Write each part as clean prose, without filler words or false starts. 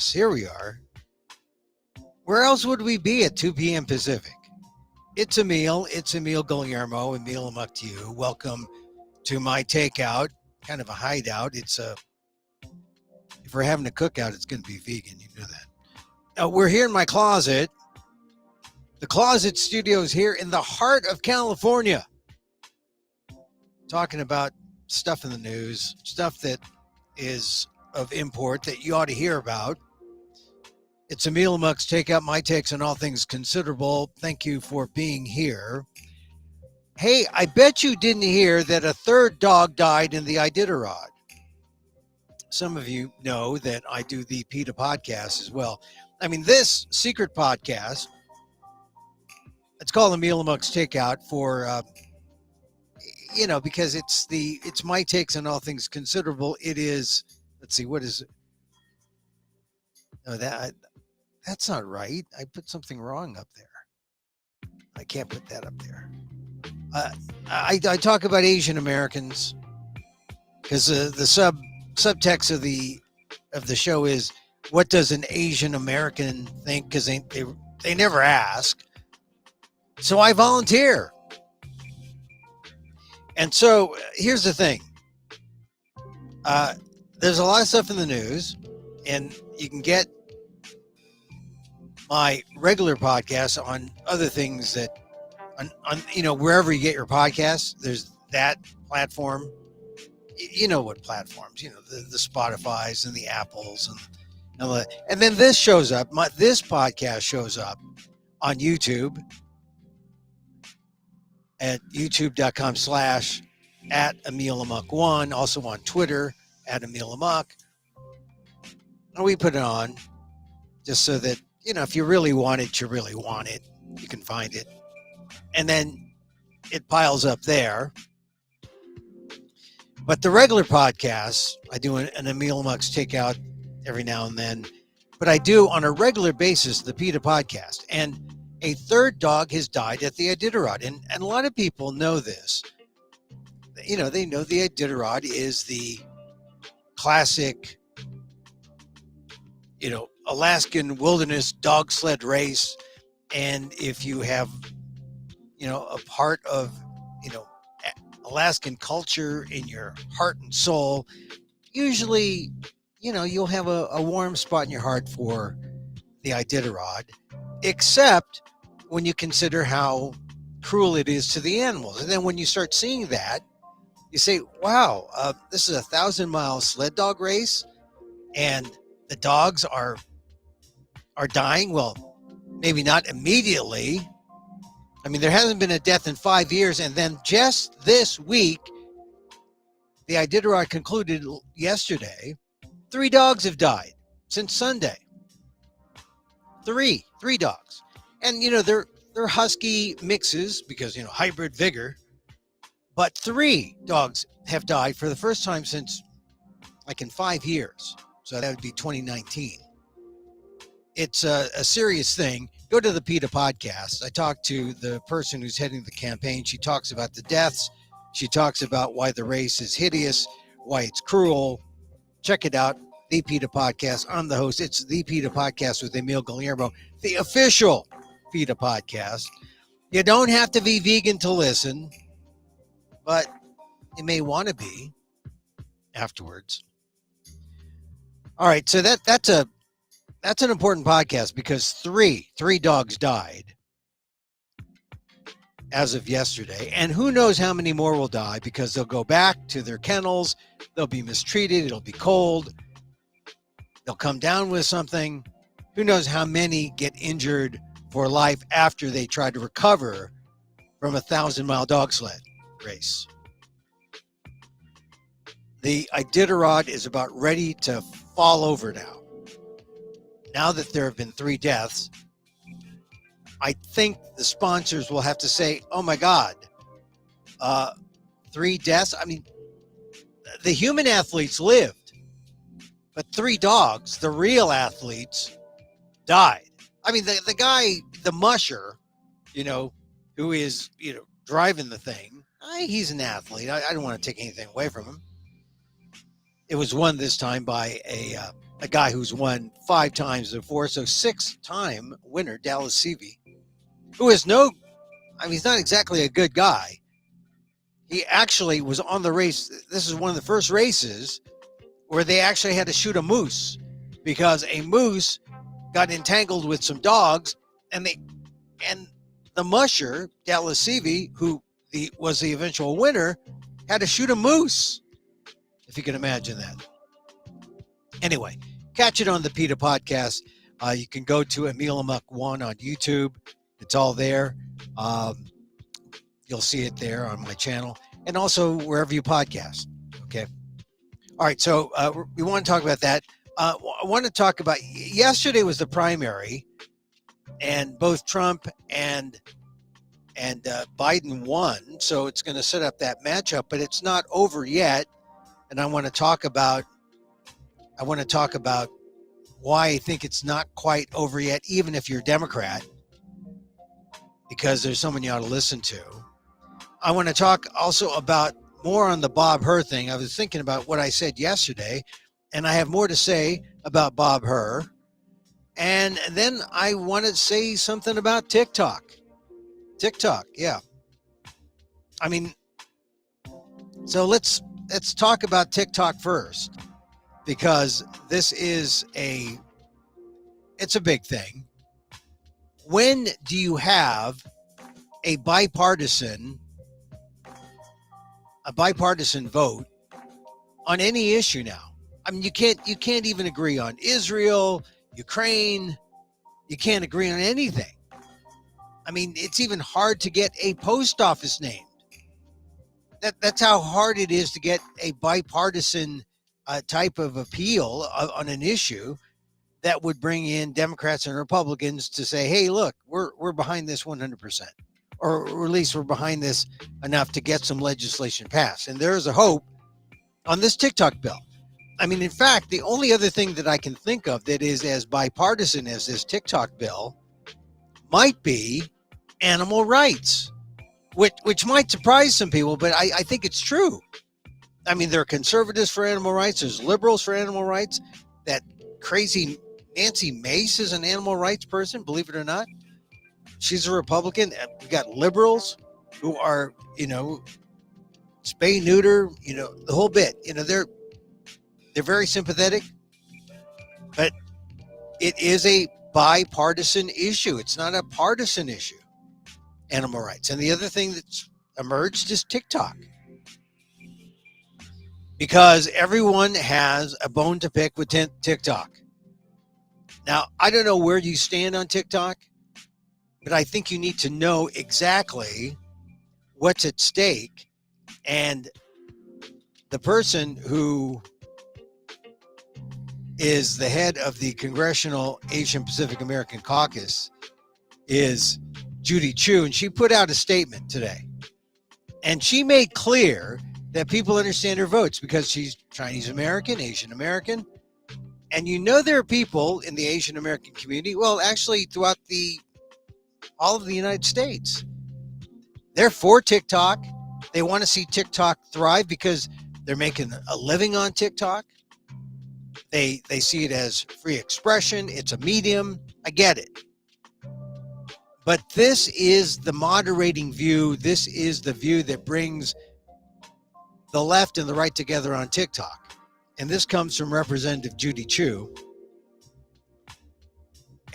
Yes, here we are. Where else would we be at 2 p.m. Pacific? It's Emil. It's Emil Guillermo. Emil, Amok to you. Welcome to my takeout. Kind of a hideout. If we're having a cookout, it's going to be vegan. You know that. We're here in my closet. The Closet Studios here in the heart of California. Talking about stuff in the news, stuff that is of import that you ought to hear about. It's Emil Amok's Takeout, my takes on all things considerable. Thank you for being here. Hey, I bet you didn't hear that a third dog died in the Iditarod. Some of you know that I do the PETA podcast as well. I mean, this secret podcast, it's called Emil Amok's Takeout for, because it's my takes on all things considerable. It is, let's see, what is it? No, that's not right. I put something wrong up there. I can't put that up there. I talk about Asian Americans because the subtext of the show is, what does an Asian American think? Because they never ask. So I volunteer. And so here's the thing. There's a lot of stuff in the news, and you can get my regular podcast on other things that on wherever you get your podcasts. There's that platform. You know what platforms? The Spotify's and the Apples and then this shows up. This podcast shows up on YouTube at youtube.com/@EmilAmok1, also on Twitter @EmilAmok. And we put it on just so that, if you really want it, you can find it. And then it piles up there. But the regular podcasts, I do an Emil Amok's Takeout every now and then. But I do on a regular basis the PETA podcast. And a third dog has died at the Iditarod. And a lot of people know this. They know the Iditarod is the classic, Alaskan wilderness dog sled race. And if you have, a part of, Alaskan culture in your heart and soul, usually, you'll have a warm spot in your heart for the Iditarod, except when you consider how cruel it is to the animals. And then when you start seeing that, you say, wow, this is a 1,000-mile sled dog race, and the dogs are dying. Well, maybe not immediately. I mean, there hasn't been a death in 5 years. And then just this week, the Iditarod concluded yesterday, 3 dogs have died since Sunday. Three dogs. And, they're husky mixes because, hybrid vigor. But 3 dogs have died for the first time since in 5 years. So that would be 2019. It's a serious thing. Go to the PETA podcast. I talked to the person who's heading the campaign. She talks about the deaths. She talks about why the race is hideous, why it's cruel. Check it out. The PETA podcast. I'm the host. It's the PETA podcast with Emil Guillermo, the official PETA podcast. You don't have to be vegan to listen, but you may want to be afterwards. All right. So that's an important podcast because three dogs died as of yesterday. And who knows how many more will die because they'll go back to their kennels. They'll be mistreated. It'll be cold. They'll come down with something. Who knows how many get injured for life after they try to recover from a 1,000-mile dog sled race. The Iditarod is about ready to fall over now. Now that there have been 3 deaths, I think the sponsors will have to say, oh my God, 3 deaths? I mean, the human athletes lived, but 3 dogs, the real athletes, died. I mean, the guy, the musher, who is, driving the thing, he's an athlete. I don't want to take anything away from him. It was won this time by a a guy who's won 5 times before, so 6-time winner, Dallas Seavey, who is he's not exactly a good guy. He actually was on the race. This is one of the first races where they actually had to shoot a moose because a moose got entangled with some dogs, and the musher, Dallas Seavey, who was the eventual winner, had to shoot a moose, if you can imagine that. Anyway, catch it on the PETA podcast. You can go to Emil 1 on YouTube. It's all there. You'll see it there on my channel and also wherever you podcast. Okay. All right. So we want to talk about that. I want to talk about yesterday was the primary, and both Trump and Biden won. So it's going to set up that matchup, but it's not over yet. And I want to talk about why I think it's not quite over yet, even if you're a Democrat, because there's someone you ought to listen to. I want to talk also about more on the Bob Hur thing. I was thinking about what I said yesterday, and I have more to say about Bob Hur. And then I want to say something about TikTok. TikTok, yeah. I mean, so let's talk about TikTok first, because this is it's a big thing. When do you have a bipartisan vote on any issue now? I mean, you can't even agree on Israel, Ukraine. You can't agree on anything. I mean, it's even hard to get a post office named. That's how hard it is to get a bipartisan type of appeal on an issue that would bring in Democrats and Republicans to say, hey, look, we're behind this 100%, or at least we're behind this enough to get some legislation passed. And there is a hope on this TikTok bill. I mean, in fact, the only other thing that I can think of that is as bipartisan as this TikTok bill might be animal rights, which might surprise some people, but I think it's true. I mean, there are conservatives for animal rights. There's liberals for animal rights. That crazy Nancy Mace is an animal rights person, believe it or not. She's a Republican. We got liberals who are, spay, neuter, the whole bit. They're very sympathetic, but it is a bipartisan issue. It's not a partisan issue, animal rights. And the other thing that's emerged is TikTok, because everyone has a bone to pick with TikTok. Now, I don't know where you stand on TikTok, but I think you need to know exactly what's at stake. And the person who is the head of the Congressional Asian Pacific American Caucus is Judy Chu, and she put out a statement today. And she made clear that people understand her votes because she's Chinese American, Asian American. And there are people in the Asian American community, well, actually throughout all of the United States. They're for TikTok. They want to see TikTok thrive because they're making a living on TikTok. They see it as free expression. It's a medium. I get it. But this is the moderating view. This is the view that brings the left and the right together on TikTok. And this comes from Representative Judy Chu.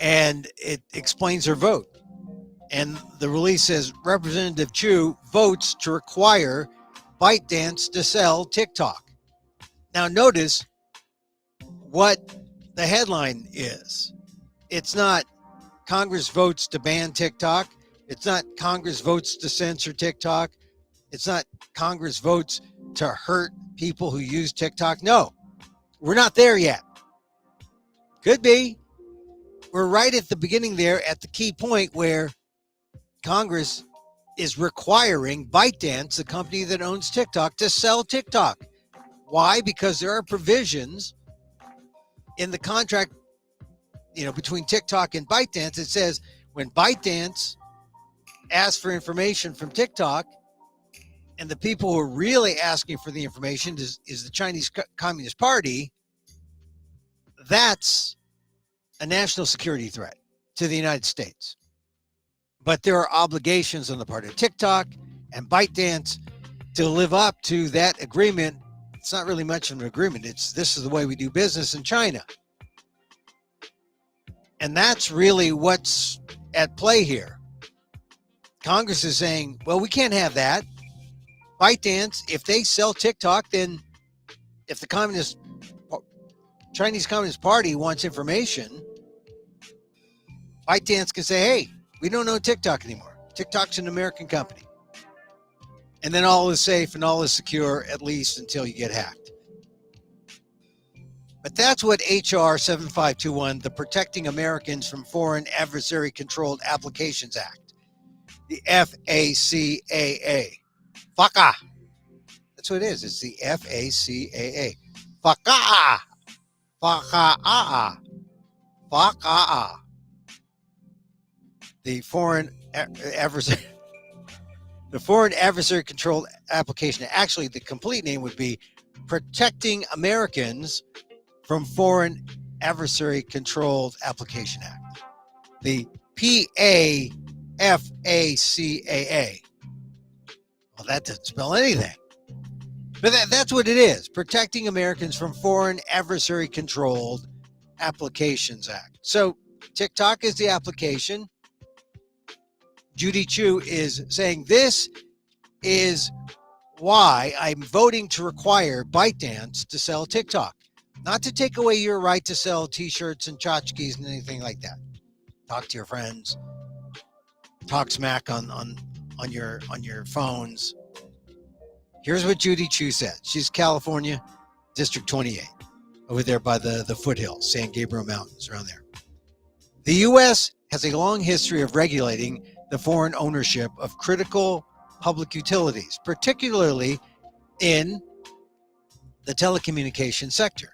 And it explains her vote. And the release says Representative Chu votes to require ByteDance to sell TikTok. Now notice what the headline is. It's not Congress votes to ban TikTok. It's not Congress votes to censor TikTok. It's not Congress votes to hurt people who use TikTok. No, we're not there yet. Could be. We're right at the beginning there at the key point where Congress is requiring ByteDance, the company that owns TikTok, to sell TikTok. Why? Because there are provisions in the contract, between TikTok and ByteDance. It says when ByteDance asks for information from TikTok, and the people who are really asking for the information is the Chinese Communist Party, That's a national security threat to the United States. But there are obligations on the part of TikTok and ByteDance to live up to that agreement. It's not really much of an agreement. This is the way we do business in China. And that's really what's at play here. Congress is saying, well, we can't have that. ByteDance, if they sell TikTok, then if the Chinese Communist Party wants information, ByteDance can say, hey, we don't know TikTok anymore. TikTok's an American company. And then all is safe and all is secure, at least until you get hacked. But that's what HR 7521, the Protecting Americans from Foreign Adversary Controlled Applications Act, the FACAA. FACA. That's what it is. It's the FACAA. FACA. FACA. FACA. The Foreign Adversary Controlled Application. Actually, the complete name would be Protecting Americans from Foreign Adversary Controlled Application Act. The PAFACAA. Well, that doesn't spell anything. But that's what it is. Protecting Americans from Foreign Adversary Controlled Applications Act. So TikTok is the application. Judy Chu is saying this is why I'm voting to require ByteDance to sell TikTok. Not to take away your right to sell t-shirts and tchotchkes and anything like that. Talk to your friends. Talk smack on your phones. Here's what Judy Chu said. She's California, District 28, over there by the foothills, San Gabriel Mountains, around there. The U.S. has a long history of regulating the foreign ownership of critical public utilities, particularly in the telecommunications sector.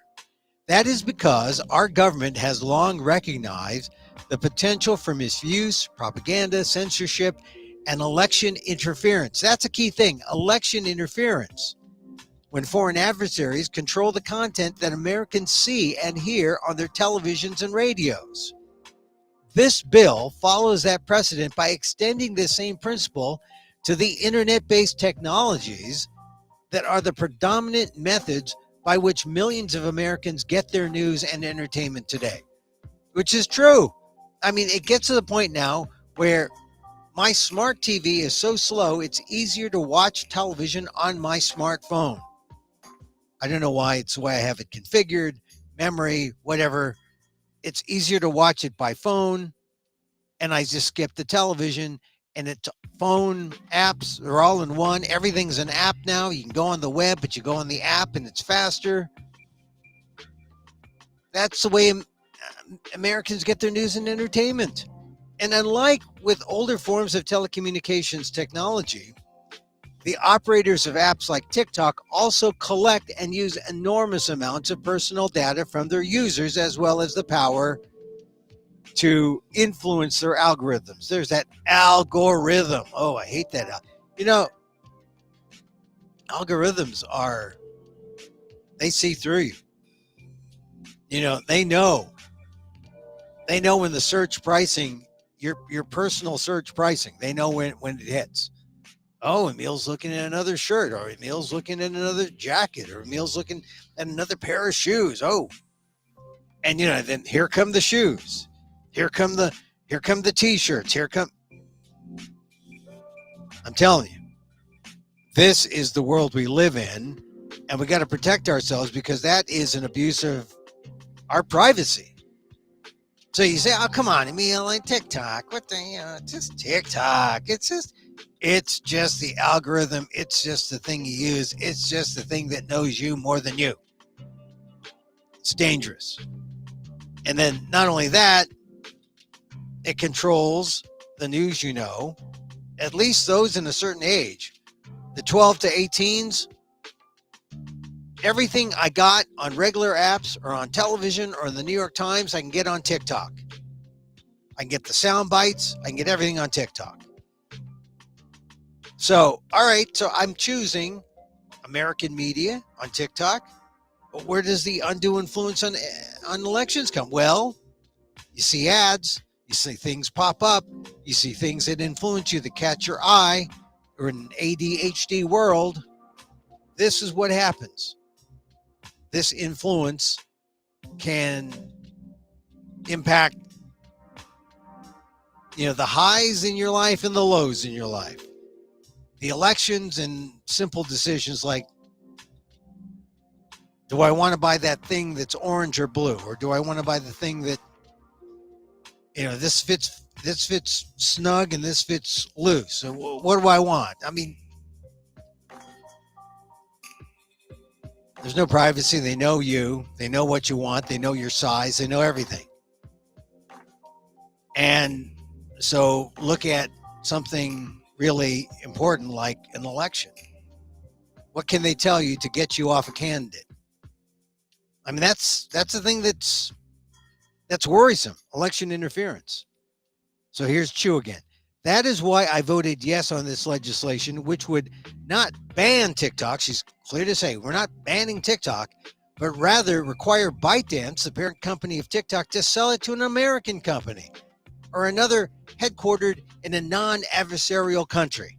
That is because our government has long recognized the potential for misuse, propaganda, censorship, and election interference. That's a key thing, election interference. When foreign adversaries control the content that Americans see and hear on their televisions and radios. This bill follows that precedent by extending this same principle to the internet-based technologies that are the predominant methods by which millions of Americans get their news and entertainment today, which is true. I mean, it gets to the point now where my smart TV is so slow, it's easier to watch television on my smartphone. I don't know why. It's the way I have it configured, memory, whatever. It's easier to watch it by phone, and I just skip the television, and it's phone apps are all in one. Everything's an app now. You can go on the web, but you go on the app, and it's faster. That's the way Americans get their news and entertainment. And unlike with older forms of telecommunications technology, the operators of apps like TikTok also collect and use enormous amounts of personal data from their users, as well as the power to influence their algorithms. There's that algorithm. Oh, I hate that. Algorithms they see through you. They know when the search pricing, your personal search pricing, they know when it hits. Oh, Emil's looking at another shirt, or Emil's looking at another jacket, or Emil's looking at another pair of shoes. Oh, and then here come the shoes. Here come the t-shirts. I'm telling you, this is the world we live in, and we got to protect ourselves because that is an abuse of our privacy. So you say, oh, come on, Emil, like TikTok. What the, just TikTok. It's just the algorithm. It's just the thing you use. It's just the thing that knows you more than you. It's dangerous. And then not only that, it controls the news, at least those in a certain age. The 12 to 18s, everything I got on regular apps or on television or in the New York Times, I can get on TikTok. I can get the sound bites. I can get everything on TikTok. So, all right. So I'm choosing American media on TikTok. Where does the undue influence on elections come? Well, you see ads, you see things pop up, you see things that influence you, that catch your eye, or in an ADHD world, this is what happens. This influence can impact, the highs in your life and the lows in your life. The elections and simple decisions like, do I want to buy that thing that's orange or blue? Or do I want to buy the thing that, this fits snug and this fits loose? So what do I want? I mean, there's no privacy. They know you. They know what you want. They know your size. They know everything. And so look at something really important like an election. What can they tell you to get you off a candidate? I mean, that's the thing that's worrisome, election interference. So here's Chu again. That is why I voted yes on this legislation, which would not ban TikTok. She's clear to say we're not banning TikTok, but rather require ByteDance, the parent company of TikTok, to sell it to an American company or another headquartered in a non-adversarial country.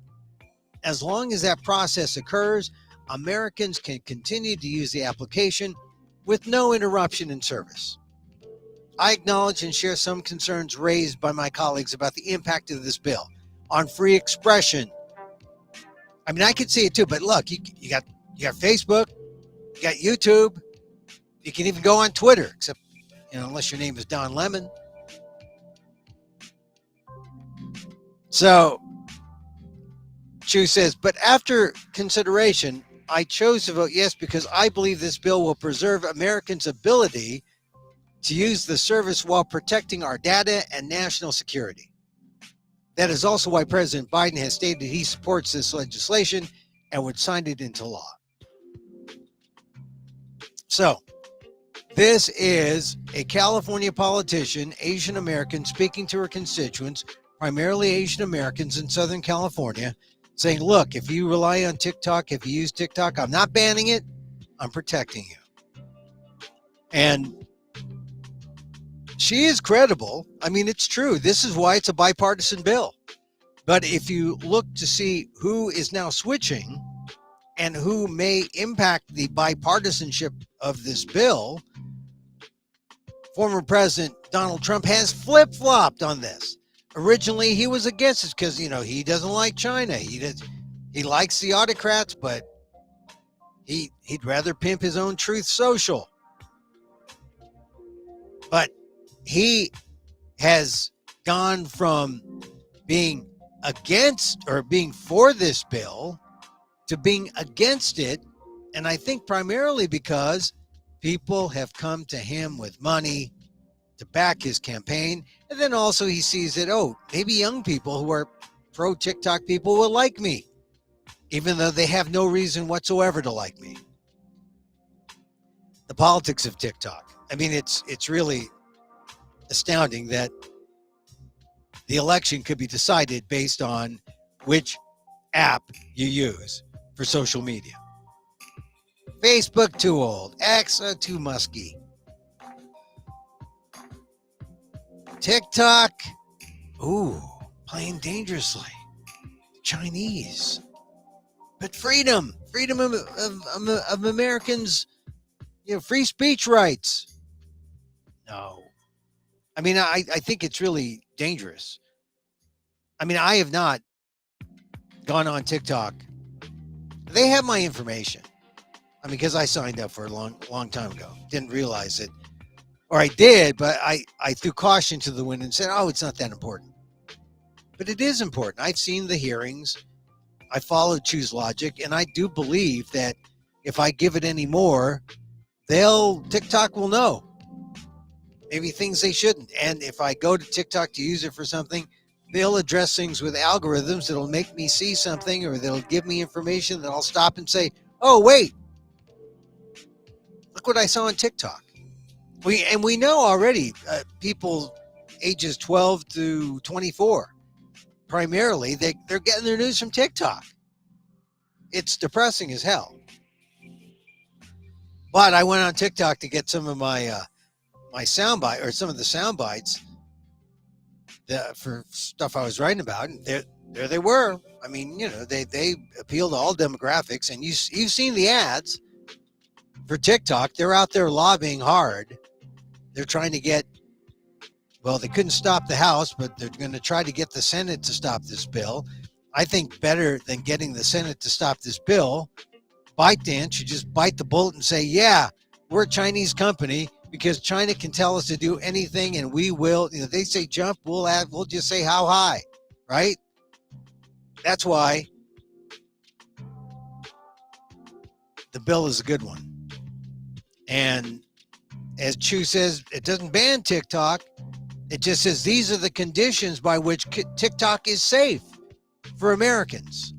As long as that process occurs, Americans can continue to use the application with no interruption in service. I acknowledge and share some concerns raised by my colleagues about the impact of this bill on free expression. I mean, I could see it too, but look, you got Facebook, you got YouTube, you can even go on Twitter, except, unless your name is Don Lemon. So, Chu says, but after consideration, I chose to vote yes because I believe this bill will preserve Americans' ability to use the service while protecting our data and national security. That is also why President Biden has stated he supports this legislation and would sign it into law. So, this is a California politician, Asian American, speaking to her constituents, primarily Asian Americans in Southern California, saying, look, if you rely on TikTok, if you use TikTok, I'm not banning it, I'm protecting you. And she is credible. I mean, it's true. This is why it's a bipartisan bill. But if you look to see who is now switching and who may impact the bipartisanship of this bill, former President Donald Trump has flip-flopped on this. Originally, he was against it because, he doesn't like China. He likes the autocrats, but he'd rather pimp his own Truth Social. But he has gone from being against or being for this bill to being against it. And I think primarily because people have come to him with money to back his campaign. And then also he sees that, maybe young people who are pro TikTok people will like me, even though they have no reason whatsoever to like me. The politics of TikTok. I mean, it's really astounding that the election could be decided based on which app you use for social media. Facebook, too old. X, too musky. TikTok, playing dangerously. Chinese. But freedom of Americans, free speech rights. No. I mean, I think it's really dangerous. I mean, I have not gone on TikTok. They have my information. I mean, because I signed up for a long time ago. Didn't realize it. Or I did, but I threw caution to the wind and said, it's not that important. But it is important. I've seen the hearings. I followed Choose Logic, and I do believe that if I give it any more, TikTok will know. Maybe things they shouldn't. And if I go to TikTok to use it for something, they'll address things with algorithms that'll make me see something, or they'll give me information that I'll stop and say, wait, look what I saw on TikTok. We know already people ages 12 to 24, primarily, they're getting their news from TikTok. It's depressing as hell. But I went on TikTok to get some of my my soundbite or some of the sound bites for stuff I was writing about, and there they were. I mean, they appeal to all demographics, and you've seen the ads for TikTok. They're out there lobbying hard. They're trying to get. Well, they couldn't stop the House, but they're going to try to get the Senate to stop this bill. I think better than getting the Senate to stop this bill, ByteDance should just bite the bullet and say, yeah, we're a Chinese company because China can tell us to do anything and we will. They say jump, we'll just say how high, right? That's why the bill is a good one. And as Chu says, it doesn't ban TikTok. It just says these are the conditions by which TikTok is safe for Americans.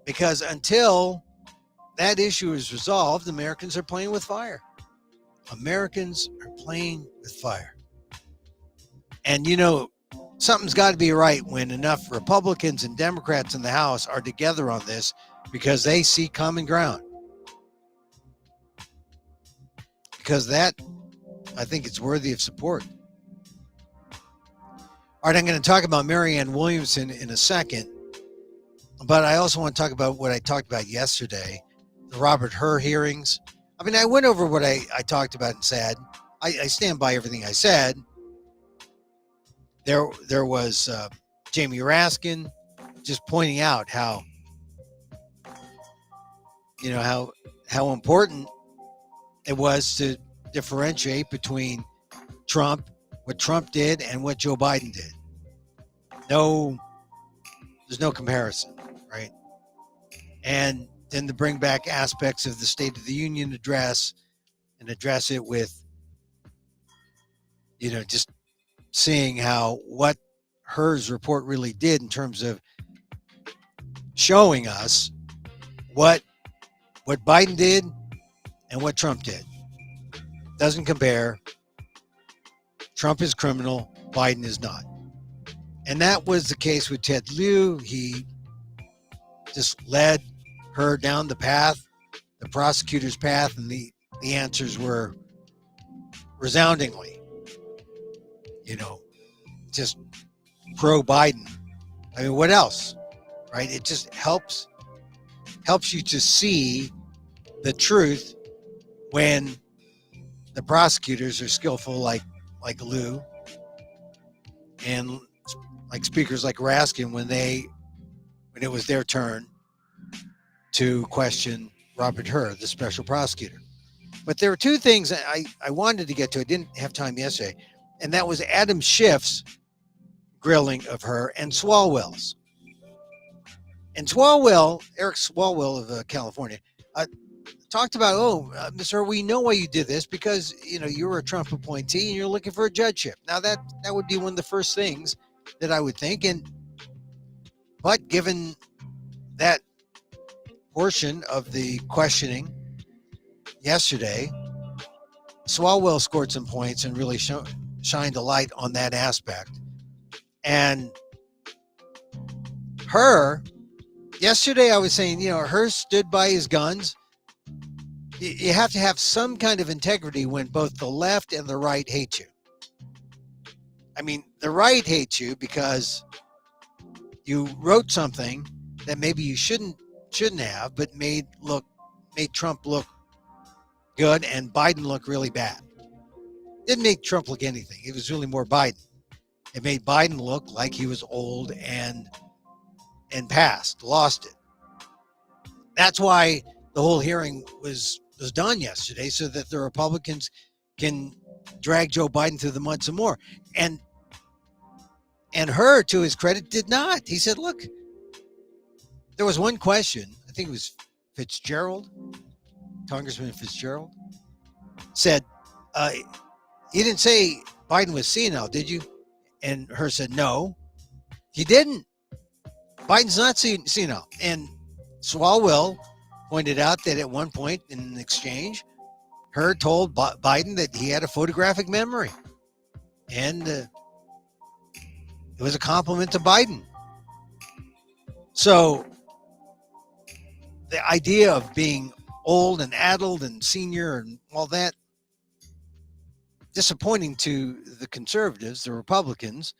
Because until that issue is resolved, Americans are playing with fire. Americans are playing with fire. And something's got to be right when enough Republicans and Democrats in the House are together on this because they see common ground. Because that, I think it's worthy of support. All right, I'm going to talk about Marianne Williamson in a second, but I also want to talk about what I talked about yesterday, the Robert Hur hearings. I mean, I went over what I talked about and said. I stand by everything I said. There was Jamie Raskin just pointing out how important it was to differentiate between what Trump did and what Joe Biden did. There's no comparison, right? And then to bring back aspects of the State of the Union address and address it with, just seeing what Hur's report really did in terms of showing us what Biden did and what Trump did. Doesn't compare. Trump is criminal, Biden is not. And that was the case with Ted Lieu. He just led her down the path, the prosecutor's path, and the answers were resoundingly, just pro-Biden. I mean, what else, right? It just helps you to see the truth when the prosecutors are skillful like Lieu and like speakers like Raskin when it was their turn to question Robert Hur, the special prosecutor. But there were two things I wanted to get to. I didn't have time yesterday. And that was Adam Schiff's grilling of her and Swalwell's. And Eric Swalwell of California, talked about, Mr. We know why you did this because, you were a Trump appointee and you're looking for a judgeship. Now that would be one of the first things that I would think. But given that portion of the questioning yesterday, Swalwell scored some points and really shined a light on that aspect. And Hur, yesterday I was saying, Hur stood by his guns. You have to have some kind of integrity when both the left and the right hate you. I mean, the right hates you because you wrote something that maybe you shouldn't have, but made Trump look good and Biden look really bad. Didn't make Trump look anything. It was really more Biden. It made Biden look like he was old and past, lost it. That's why the whole hearing was done yesterday, so that the Republicans can drag Joe Biden through the mud some more. And Hur, to his credit, did not. He said, look, there was one question, I think it was Congressman Fitzgerald, said, you didn't say Biden was senile, did you? And Hur said, no, he didn't. Biden's not senile. And Swalwell pointed out that at one point in an exchange, Hur told Biden that he had a photographic memory. And it was a compliment to Biden. So the idea of being old and addled and senior and all that. Disappointing to the conservatives, the Republicans,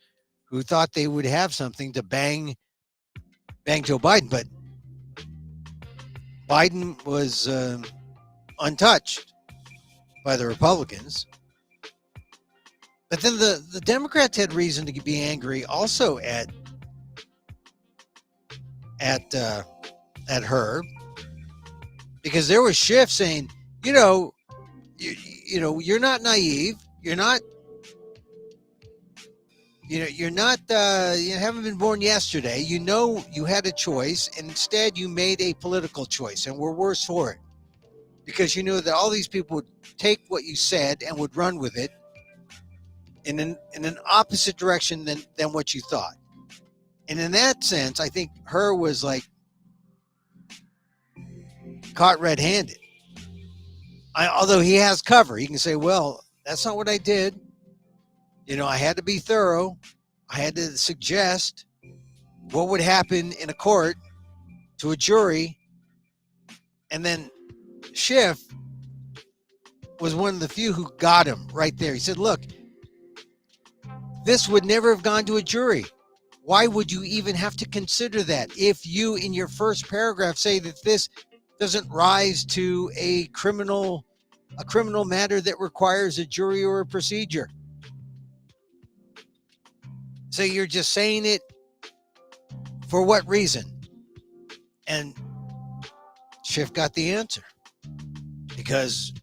who thought they would have something to bang Joe Biden. But Biden was untouched by the Republicans. But then the Democrats had reason to be angry also at her, because there was Schiff saying, you're not naive. You're not, you haven't been born yesterday. You had a choice, and instead you made a political choice, and we're worse for it, because you knew that all these people would take what you said and would run with it in an opposite direction than what you thought. And in that sense, I think her was like caught red-handed. Although he has cover, he can say, well, that's not what I did. I had to be thorough. I had to suggest what would happen in a court to a jury. And then Schiff was one of the few who got him right there. He said, look, this would never have gone to a jury. Why would you even have to consider that if you, in your first paragraph, say that this doesn't rise to a criminal matter that requires a jury or a procedure? So you're just saying it for what reason? And Schiff got the answer, because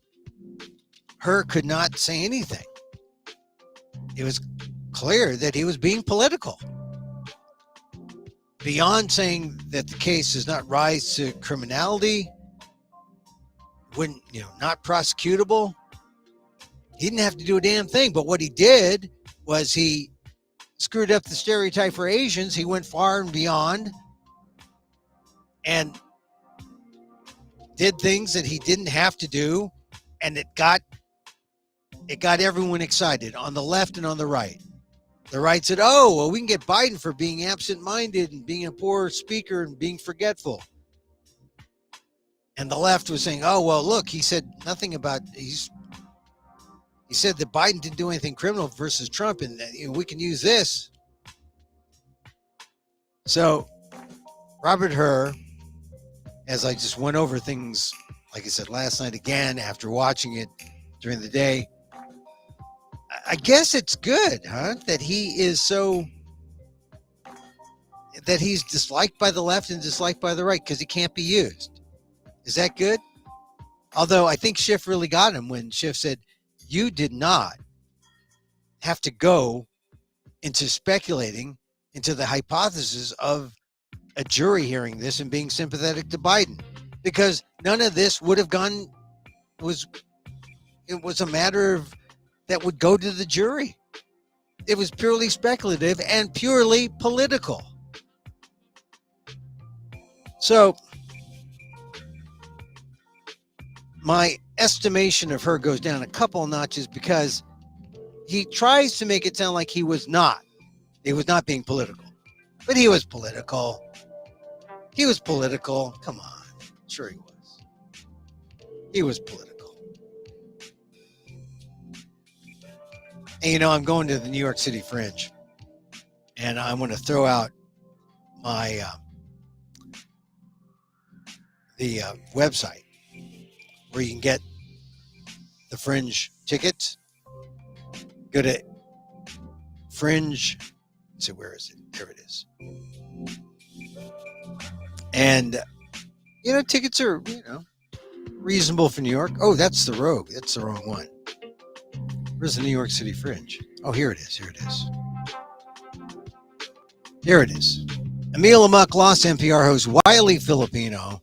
Her could not say anything. It was clear that he was being political. Beyond saying that the case does not rise to criminality, not prosecutable, he didn't have to do a damn thing. But what he did was he screwed up the stereotype for Asians. He went far and beyond and did things that he didn't have to do, and it got everyone excited on the left and on the right. The right said, oh, well, we can get Biden for being absent-minded and being a poor speaker and being forgetful. And the left was saying, oh, well, look, he said nothing about, he said that Biden didn't do anything criminal versus Trump, and we can use this. So Robert Hur, as I just went over things, like I said, last night again, after watching it during the day, I guess it's good, huh? That he is that he's disliked by the left and disliked by the right because he can't be used. Is that good? Although I think Schiff really got him when Schiff said, you did not have to go into speculating into the hypothesis of a jury hearing this and being sympathetic to Biden, because none of this would have gone, it was a matter of that would go to the jury. It was purely speculative and purely political. So my estimation of her goes down a couple notches because he tries to make it sound like he was not being political, but he was political. Come on. Sure he was. He was political. And I'm going to the New York City Fringe, and I'm going to throw out my the website where you can get the Fringe tickets. Go to Fringe. Let's see, where is it? There it is. And tickets are reasonable for New York. Oh, that's the Rogue. That's the wrong one. Where's the New York City Fringe? Oh, here it is. Emil, Amok, Lost NPR host, wily Filipino,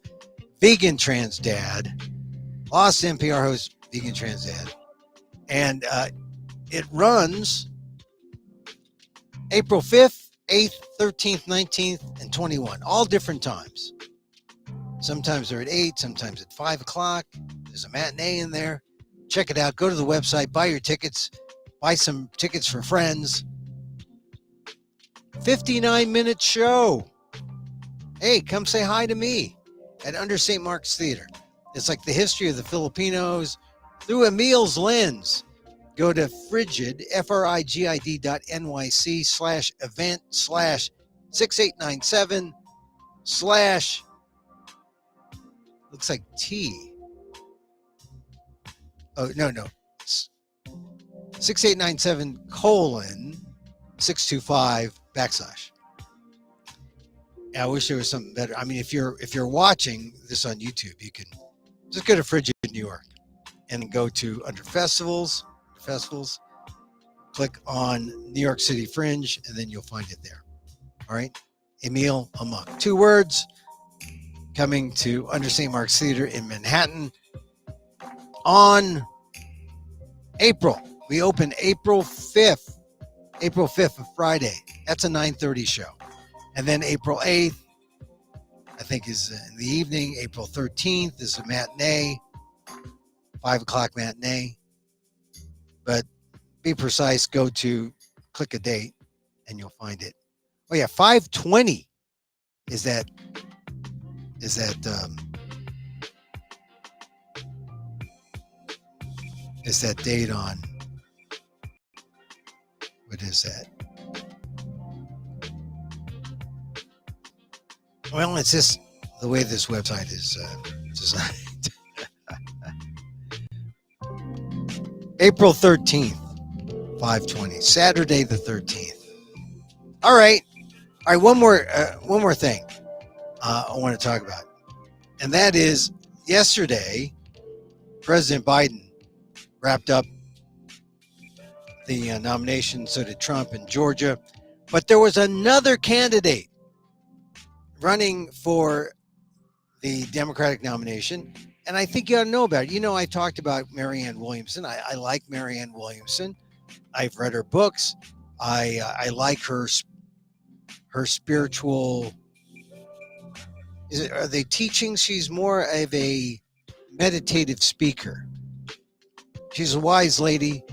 vegan trans dad, Lost NPR host, vegan trans dad. And it runs April 5th, 8th, 13th, 19th, and 21, all different times. Sometimes they're at 8, sometimes at 5 o'clock. There's a matinee in there. Check it out. Go to the website, buy your tickets, buy some tickets for friends. 59-minute show. Hey, come say hi to me at Under St. Mark's Theater. It's like the history of the Filipinos through Emil's lens. Go to frigid, frigid.nyc/event/6897/ looks like T. Oh, no. 6897:625/. I wish there was something better. I mean, if you're watching this on YouTube, you can just go to Frigid New York and go to under festivals, click on New York City Fringe, and then you'll find it there. All right. Emil, Amok. 2 words, coming to Under St. Mark's Theater in Manhattan on April. We open April 5th, a Friday. That's a 9:30 show. And then April 8th, I think, is in the evening. April 13th is a matinee, 5 o'clock matinee. But be precise, click a date, and you'll find it. Oh yeah, 5/20 is that date on, what is that? Well, it's just the way this website is designed. April 13th, 5/20, Saturday the 13th. All right. One more thing I want to talk about, and that is yesterday, President Biden wrapped up the nomination. So did Trump in Georgia, but there was another candidate running for the Democratic nomination, and I think you ought to know about it. You know, I talked about Marianne Williamson. I like Marianne Williamson. I've read her books. I like her spiritual. Are they teachings? She's more of a meditative speaker. She's a wise lady.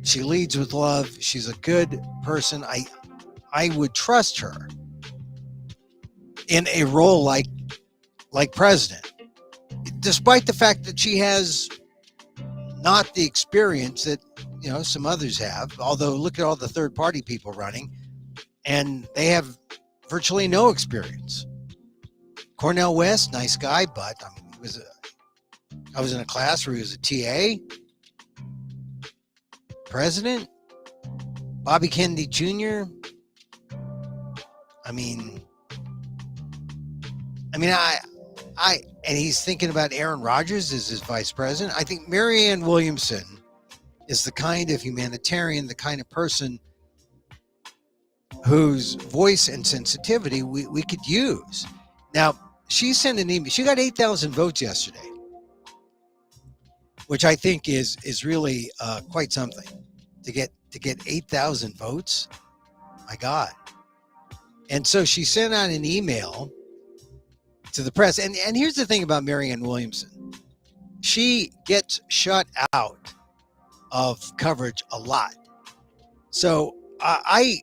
She leads with love. She's a good person. I would trust her in a role like president, despite the fact that she has not the experience that some others have. Although look at all the third-party people running, and they have virtually no experience. Cornel West, nice guy, but I mean, I was in a class where he was a TA. President Bobby Kennedy Jr. I mean, and he's thinking about Aaron Rodgers as his vice president. I think Marianne Williamson is the kind of humanitarian, the kind of person whose voice and sensitivity we could use. Now, she sent an email. She got 8,000 votes yesterday, which I think is really quite something to get 8,000 votes. My God. And so she sent out an email to the press. And here's the thing about Marianne Williamson. She gets shut out of coverage a lot. So I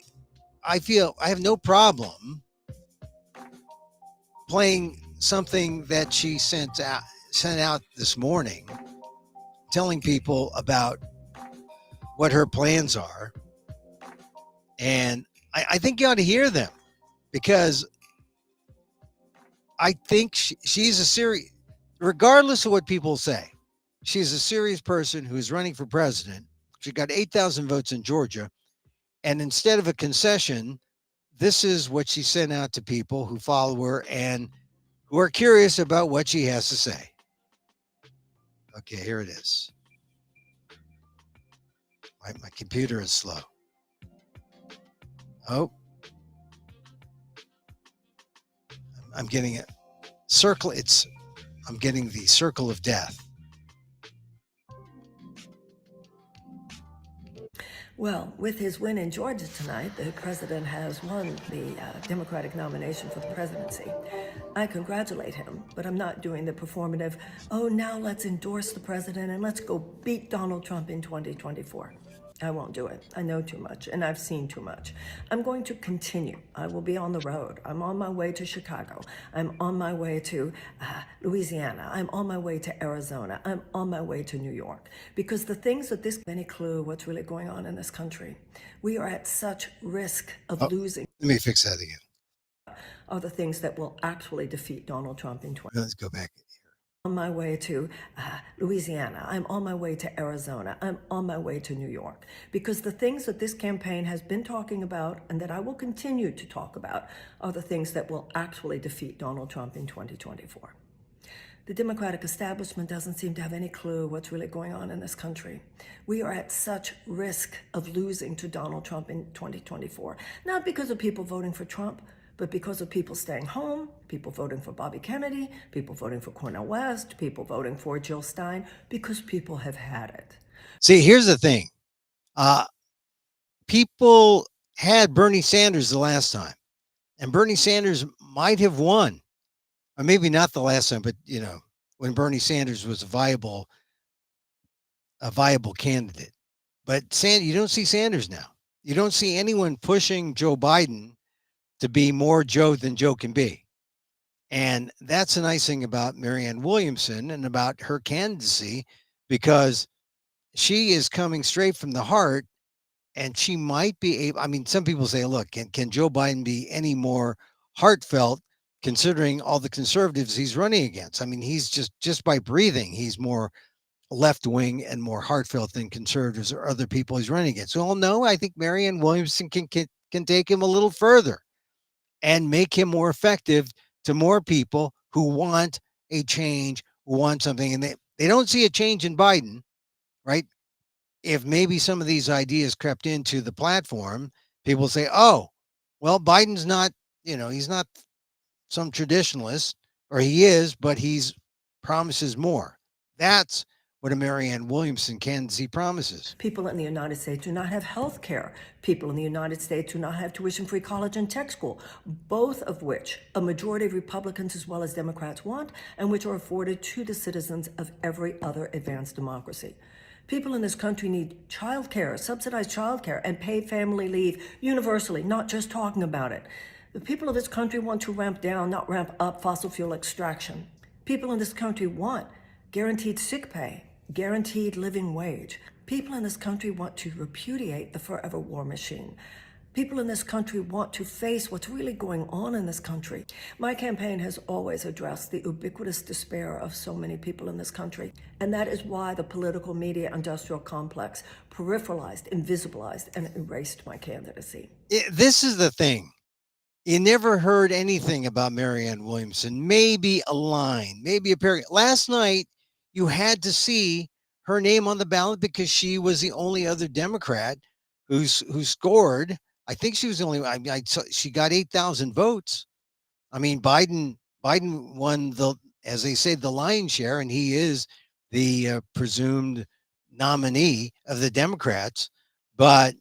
feel I have no problem playing something that she sent out this morning, telling people about what her plans are. And I think you ought to hear them, because I think she's a serious, regardless of what people say, she's a serious person who's running for president. She got 8,000 votes in Georgia. And instead of a concession, this is what she sent out to people who follow her and who are curious about what she has to say. Okay, here it is. My computer is slow. Oh, I'm getting it. I'm getting the circle of death. Well, with his win in Georgia tonight, the president has won the Democratic nomination for the presidency. I congratulate him, but I'm not doing the performative, now let's endorse the president and let's go beat Donald Trump in 2024. I won't do it. I know too much, and I've seen too much. I'm going to continue. I will be on the road. I'm on my way to Chicago. I'm on my way to Louisiana. I'm on my way to Arizona. I'm on my way to New York. Because the things that this any clue what's really going on in this country, we are at such risk of losing. Let me fix that again. Are the things that will actually defeat Donald Trump in 2020. Let's go back. On my way to Louisiana. I'm on my way to Arizona. I'm on my way to New York. Because the things that this campaign has been talking about and that I will continue to talk about are the things that will actually defeat Donald Trump in 2024. The Democratic establishment doesn't seem to have any clue what's really going on in this country. We are at such risk of losing to Donald Trump in 2024, not because of people voting for Trump, but because of people staying home, people voting for Bobby Kennedy, people voting for Cornel West, people voting for Jill Stein, because people have had it. See, here's the thing. People had Bernie Sanders the last time, and Bernie Sanders might have won, or maybe not the last time, but when Bernie Sanders was a viable candidate. But you don't see Sanders now. You don't see anyone pushing Joe Biden to be more Joe than Joe can be. And that's the nice thing about Marianne Williamson and about her candidacy, because she is coming straight from the heart, and she might be able, I mean, some people say, look, can Joe Biden be any more heartfelt considering all the conservatives he's running against? I mean, he's just by breathing, he's more left wing and more heartfelt than conservatives or other people he's running against. Well, no, I think Marianne Williamson can take him a little further and make him more effective to more people who want a change, who want something. And they don't see a change in Biden, right? If maybe some of these ideas crept into the platform, people say, oh, well, Biden's not, he's not some traditionalist, or he is, but he's promises more. That's what a Marianne Williamson candidacy promises. People in the United States do not have health care. People in the United States do not have tuition-free college and tech school, both of which a majority of Republicans as well as Democrats want, and which are afforded to the citizens of every other advanced democracy. People in this country need child care, subsidized child care, and paid family leave universally, not just talking about it. The people of this country want to ramp down, not ramp up fossil fuel extraction. People in this country want guaranteed sick pay, guaranteed living wage. People in this country want to repudiate the forever war machine. People in this country want to face what's really going on in this country. My campaign has always addressed the ubiquitous despair of so many people in this country. And that is why the political media industrial complex peripheralized, invisibilized, and erased my candidacy. This is the thing. You never heard anything about Marianne Williamson. Maybe a line, maybe a paragraph. Last night, you had to see her name on the ballot because she was the only other Democrat who scored. I think she was the only. She got 8,000 votes. I mean, Biden won as they say, the lion's share, and he is the presumed nominee of the Democrats. But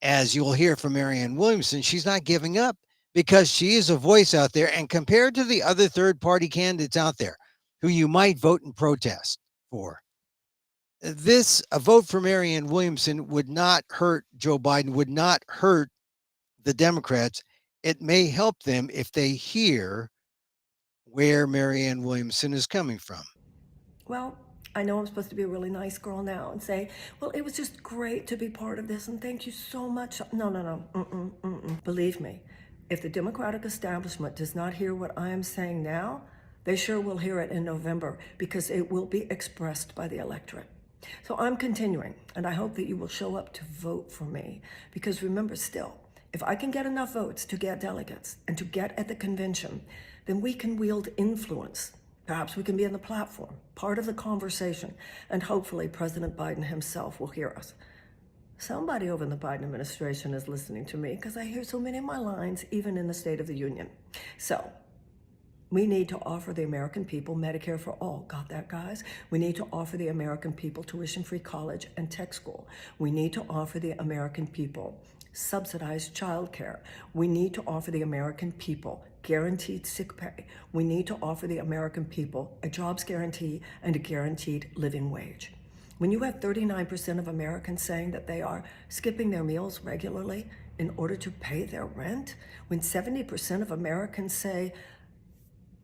as you'll hear from Marianne Williamson, she's not giving up because she is a voice out there. And compared to the other third-party candidates out there who you might vote in protest for, a vote for Marianne Williamson would not hurt Joe Biden, would not hurt the Democrats. It may help them if they hear where Marianne Williamson is coming from. Well, I know I'm supposed to be a really nice girl now and say, well, it was just great to be part of this and thank you so much. No. Believe me, if the Democratic establishment does not hear what I am saying now, they sure will hear it in November because it will be expressed by the electorate. So I'm continuing, and I hope that you will show up to vote for me. Because remember still, if I can get enough votes to get delegates and to get at the convention, then we can wield influence. Perhaps we can be on the platform, part of the conversation, and hopefully President Biden himself will hear us. Somebody over in the Biden administration is listening to me because I hear so many of my lines, even in the State of the Union. So we need to offer the American people Medicare for all. Got that, guys? We need to offer the American people tuition-free college and tech school. We need to offer the American people subsidized child care. We need to offer the American people guaranteed sick pay. We need to offer the American people a jobs guarantee and a guaranteed living wage. When you have 39% of Americans saying that they are skipping their meals regularly in order to pay their rent, when 70% of Americans say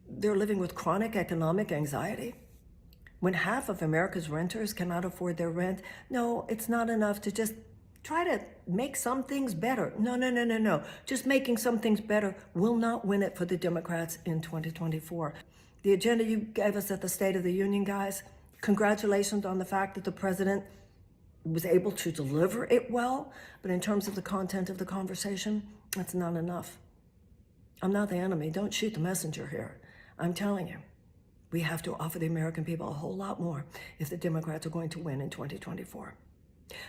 they're living with chronic economic anxiety, when half of America's renters cannot afford their rent, no, it's not enough to just try to make some things better. No. Just making some things better will not win it for the Democrats in 2024. The agenda you gave us at the State of the Union, guys, congratulations on the fact that the president was able to deliver it well, but in terms of the content of the conversation, that's not enough. I'm not the enemy. Don't shoot the messenger here. I'm telling you, we have to offer the American people a whole lot more if the Democrats are going to win in 2024.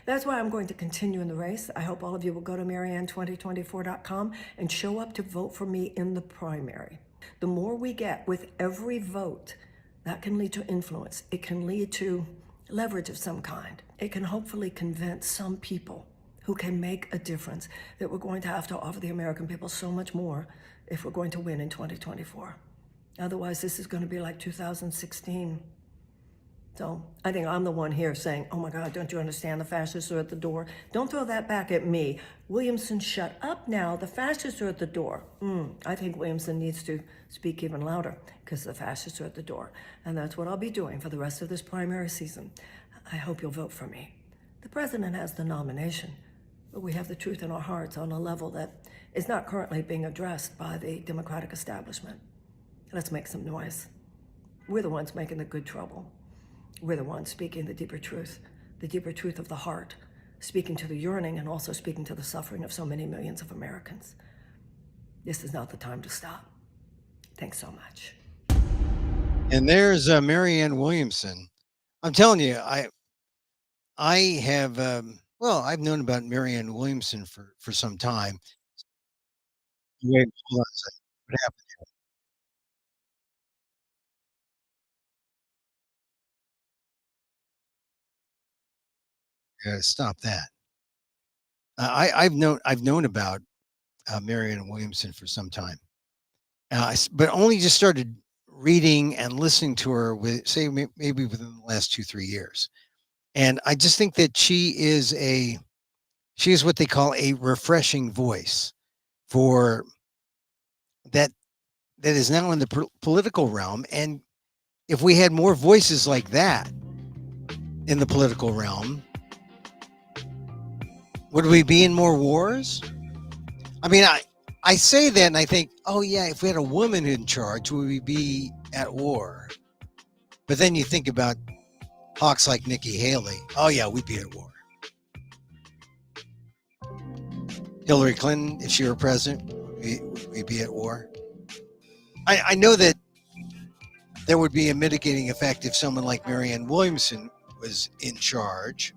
That's why I'm going to continue in the race. I hope all of you will go to Marianne2024.com and show up to vote for me in the primary. The more we get with every vote, that can lead to influence. It can lead to leverage of some kind. It can hopefully convince some people who can make a difference that we're going to have to offer the American people so much more if we're going to win in 2024. Otherwise, this is going to be like 2016. So I think I'm the one here saying, oh my God, don't you understand? The fascists are at the door. Don't throw that back at me. Williamson, shut up now. The fascists are at the door. I think Williamson needs to speak even louder because the fascists are at the door. And that's what I'll be doing for the rest of this primary season. I hope you'll vote for me. The president has the nomination, but we have the truth in our hearts on a level that is not currently being addressed by the Democratic establishment. Let's make some noise. We're the ones making the good trouble. We're the ones speaking the deeper truth of the heart, speaking to the yearning and also speaking to the suffering of so many millions of Americans. This is not the time to stop. Thanks so much. And there's Marianne Williamson. I'm telling you, I have, I've known about Marianne Williamson for some time. Wait, hold on a second. What happened? I gotta stop that. I've known about Marianne Williamson for some time, but only just started reading and listening to her maybe within the last 2-3 years. And I just think that she is what they call a refreshing voice for that is now in the political realm. And if we had more voices like that in the political realm, would we be in more wars? I mean, I say that and I think, oh yeah, if we had a woman in charge, would we be at war? But then you think about hawks like Nikki Haley. Oh yeah, we'd be at war. Hillary Clinton, if she were president, we'd be at war. I know that there would be a mitigating effect if someone like Marianne Williamson was in charge.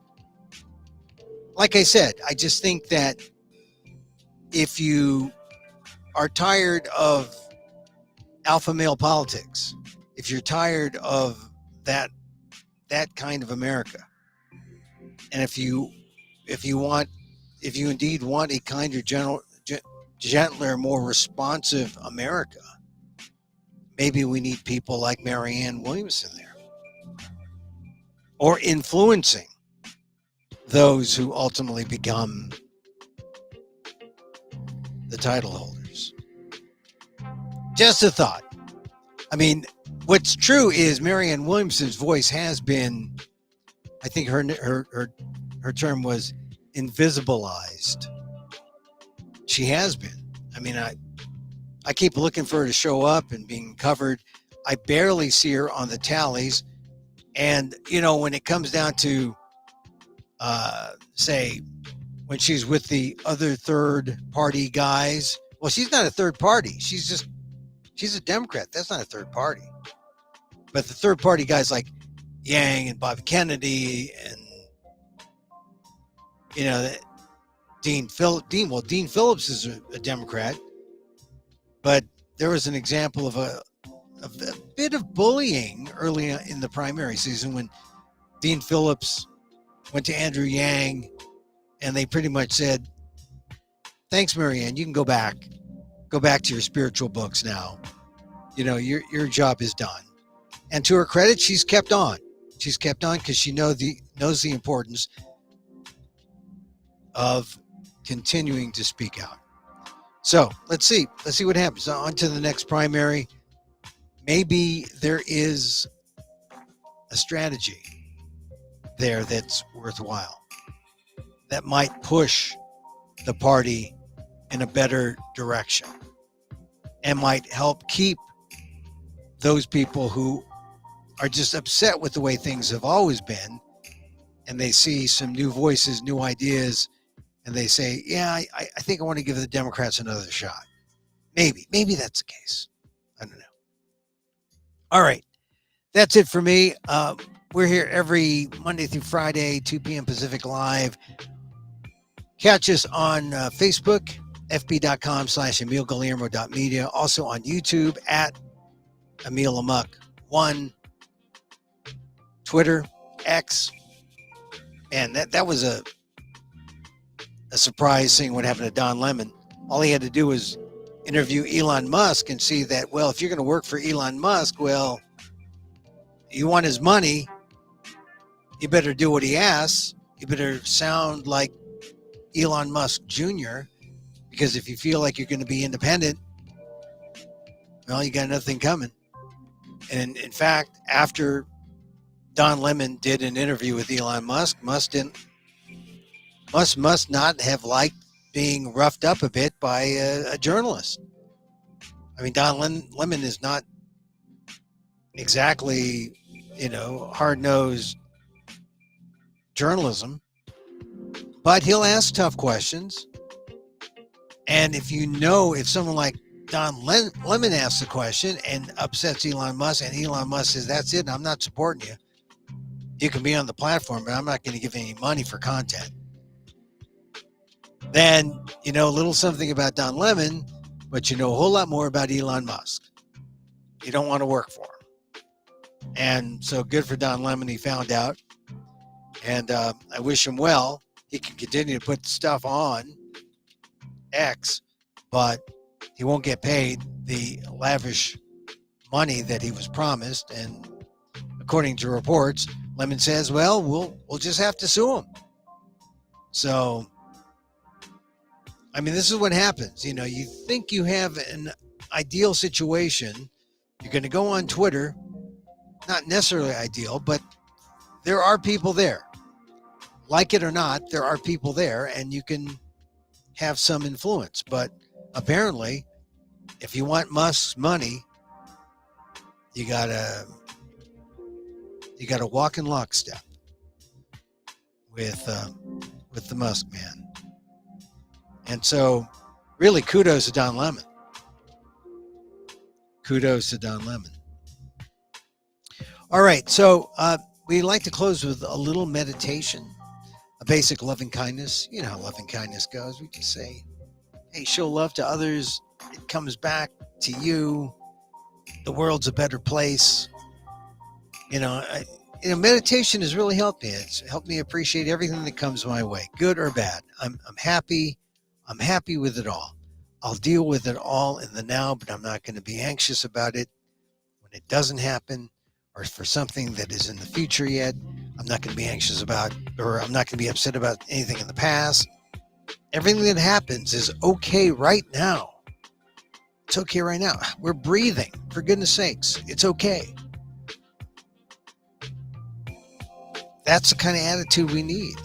Like I said, I just think that if you are tired of alpha male politics, if you're tired of that kind of America, and if you indeed want a kinder, gentler, more responsive America, maybe we need people like Marianne Williamson there, or influencing those who ultimately become the title holders. Just a thought. I mean, what's true is Marianne Williamson's voice has been, I think her term was invisibilized. She has been. I mean, I keep looking for her to show up and being covered. I barely see her on the tallies. And, when it comes down to, say, when she's with the other third party guys, well, she's not a third party. She's a Democrat. That's not a third party. But the third party guys like Yang and Bob Kennedy and, Dean Phillips is a Democrat. But there was an example of a bit of bullying early in the primary season when Dean Phillips went to Andrew Yang and they pretty much said, thanks, Marianne, you can go back to your spiritual books now. Your job is done. And to her credit, she's kept on because she knows knows the importance of continuing to speak out. So let's see what happens. On to the next primary. Maybe there is a strategy there that's worthwhile, that might push the party in a better direction and might help keep those people who are just upset with the way things have always been, and they see some new voices, new ideas, and they say, yeah, I think I want to give the Democrats another shot. Maybe that's the case. I don't know. All right. That's it for me. We're here every Monday through Friday, 2 p.m. Pacific Live. Catch us on Facebook, fb.com/EmilGuillermo.media. Also on YouTube at Emil Amok 1. Twitter, X. Man, that was a surprise seeing what happened to Don Lemon. All he had to do was interview Elon Musk and see that, well, if you're going to work for Elon Musk, well, you want his money, you better do what he asks. You better sound like Elon Musk Jr., because if you feel like you're going to be independent, well, you got nothing coming. And in fact, after Don Lemon did an interview with Elon Musk, must not have liked being roughed up a bit by a journalist. I mean, Don Lemon is not exactly, hard-nosed journalism, but he'll ask tough questions. And if someone like Don Lemon asks a question and upsets Elon Musk, and Elon Musk says, that's it, I'm not supporting you. You can be on the platform, but I'm not going to give any money for content. Then, a little something about Don Lemon, but you know a whole lot more about Elon Musk. You don't want to work for him. And so good for Don Lemon, he found out. And I wish him well. He can continue to put stuff on X, but he won't get paid the lavish money that he was promised. And according to reports, Lemon says, well, we'll just have to sue him. So, I mean, this is what happens. You think you have an ideal situation. You're going to go on Twitter. Not necessarily ideal, but there are people there. Like it or not, there are people there, and you can have some influence. But apparently, if you want Musk's money, you gotta walk in lockstep with the Musk man. And so, really, kudos to Don Lemon. Kudos to Don Lemon. All right, so we like to close with a little meditation, a basic loving kindness. You know how loving kindness goes. We just say, hey, show love to others. It comes back to you. The world's a better place. Meditation has really helped me. It's helped me appreciate everything that comes my way, good or bad. I'm happy. I'm happy with it all. I'll deal with it all in the now, but I'm not going to be anxious about it when it doesn't happen, or for something that is in the future yet. I'm not going to be anxious about, or I'm not going to be upset about anything in the past. Everything that happens is okay right now. It's okay right now. We're breathing, for goodness sakes. It's okay. That's the kind of attitude we need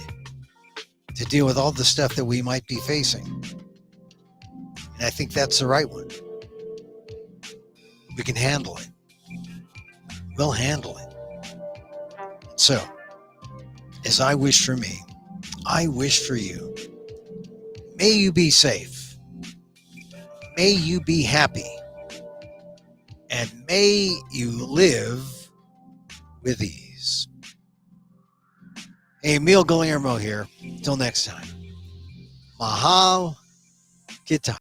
to deal with all the stuff that we might be facing. And I think that's the right one. We can handle it. We'll handle it. So, as I wish for me, I wish for you. May you be safe. May you be happy. And may you live with ease. Hey, Emil Guillermo here. Till next time. Mahal Kita.